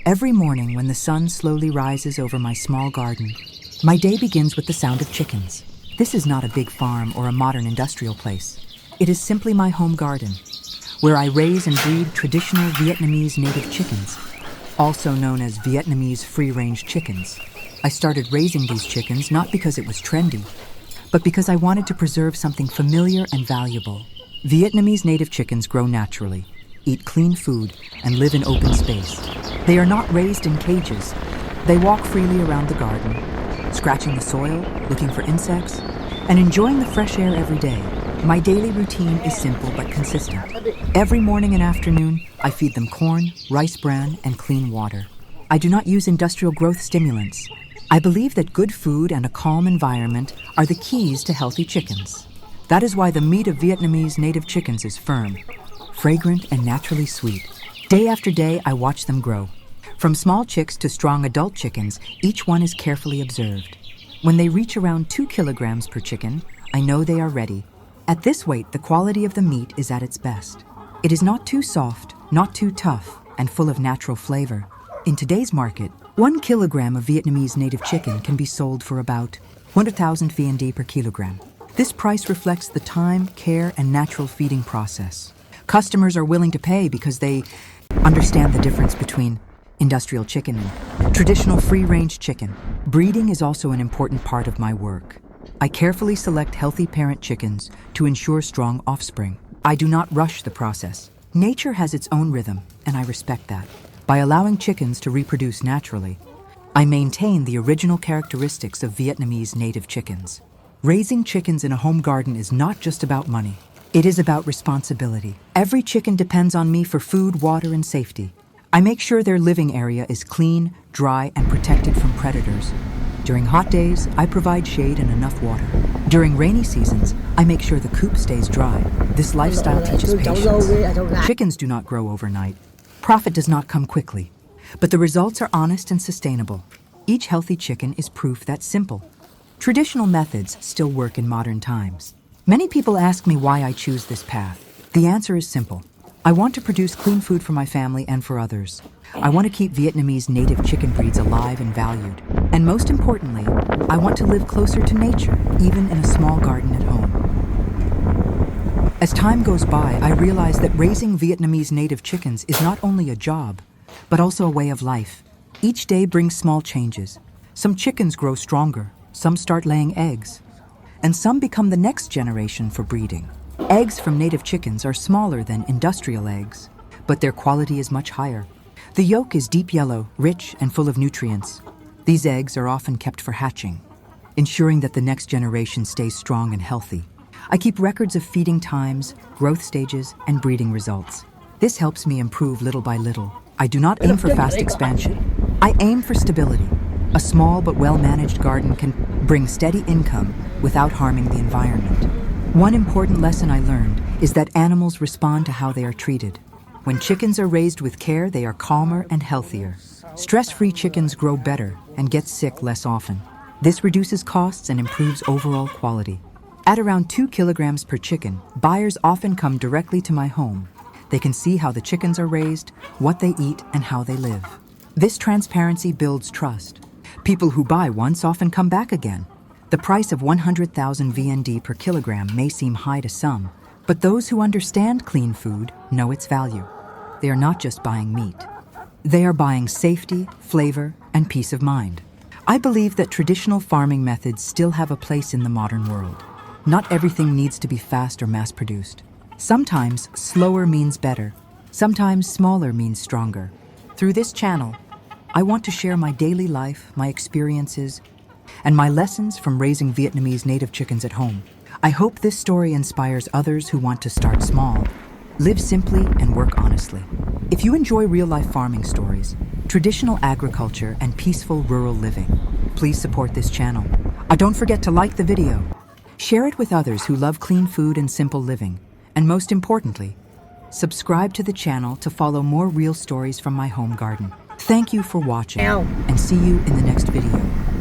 Every morning when the sun slowly rises over my small garden, my day begins with the sound of chickens. This is not a big farm or a modern industrial place. It is simply my home garden, where I raise and breed traditional Vietnamese native chickens, also known as Vietnamese free-range chickens. I started raising these chickens not because it was trendy, but because I wanted to preserve something familiar and valuable. Vietnamese native chickens grow naturally, eat clean food, and live in open space. They are not raised in cages. They walk freely around the garden, scratching the soil, looking for insects, and enjoying the fresh air every day. My daily routine is simple but consistent. Every morning and afternoon, I feed them corn, rice bran, and clean water. I do not use industrial growth stimulants. I believe that good food and a calm environment are the keys to healthy chickens. That is why the meat of Vietnamese native chickens is firm, fragrant, and naturally sweet. Day after day, I watch them grow. From small chicks to strong adult chickens, each one is carefully observed. When they reach around 2 kilograms per chicken, I know they are ready. At this weight, the quality of the meat is at its best. It is not too soft, not too tough, and full of natural flavor. In today's market, 1 kilogram of Vietnamese native chicken can be sold for about 100,000 VND per kilogram. This price reflects the time, care, and natural feeding process. Customers are willing to pay because they understand the difference between industrial chicken and traditional free-range chicken. Breeding is also an important part of my work. I carefully select healthy parent chickens to ensure strong offspring. I do not rush the process. Nature has its own rhythm, and I respect that. By allowing chickens to reproduce naturally, I maintain the original characteristics of Vietnamese native chickens. Raising chickens in a home garden is not just about money. It is about responsibility. Every chicken depends on me for food, water, and safety. I make sure their living area is clean, dry, and protected from predators. During hot days, I provide shade and enough water. During rainy seasons, I make sure the coop stays dry. This lifestyle teaches patience. Chickens do not grow overnight. Profit does not come quickly, but the results are honest and sustainable. Each healthy chicken is proof that's simple. Traditional methods still work in modern times. Many people ask me why I choose this path. The answer is simple. I want to produce clean food for my family and for others. I want to keep Vietnamese native chicken breeds alive and valued. And most importantly, I want to live closer to nature, even in a small garden at home. As time goes by, I realize that raising Vietnamese native chickens is not only a job, but also a way of life. Each day brings small changes. Some chickens grow stronger, some start laying eggs, and some become the next generation for breeding. Eggs from native chickens are smaller than industrial eggs, but their quality is much higher. The yolk is deep yellow, rich, and full of nutrients. These eggs are often kept for hatching, ensuring that the next generation stays strong and healthy. I keep records of feeding times, growth stages, and breeding results. This helps me improve little by little. I do not aim for fast expansion. I aim for stability. A small but well-managed garden can bring steady income without harming the environment. One important lesson I learned is that animals respond to how they are treated. When chickens are raised with care, they are calmer and healthier. Stress-free chickens grow better and get sick less often. This reduces costs and improves overall quality. At around 2 kilograms per chicken, buyers often come directly to my home. They can see how the chickens are raised, what they eat, and how they live. This transparency builds trust. People who buy once often come back again. The price of 100,000 VND per kilogram may seem high to some, but those who understand clean food know its value. They are not just buying meat. They are buying safety, flavor, and peace of mind. I believe that traditional farming methods still have a place in the modern world. Not everything needs to be fast or mass-produced. Sometimes slower means better. Sometimes smaller means stronger. Through this channel, I want to share my daily life, my experiences, and my lessons from raising Vietnamese native chickens at home. I hope this story inspires others who want to start small, live simply, and work honestly. If you enjoy real-life farming stories, traditional agriculture, and peaceful rural living, please support this channel. Don't forget to like the video. Share it with others who love clean food and simple living. And most importantly, subscribe to the channel to follow more real stories from my home garden. Thank you for watching, and see you in the next video.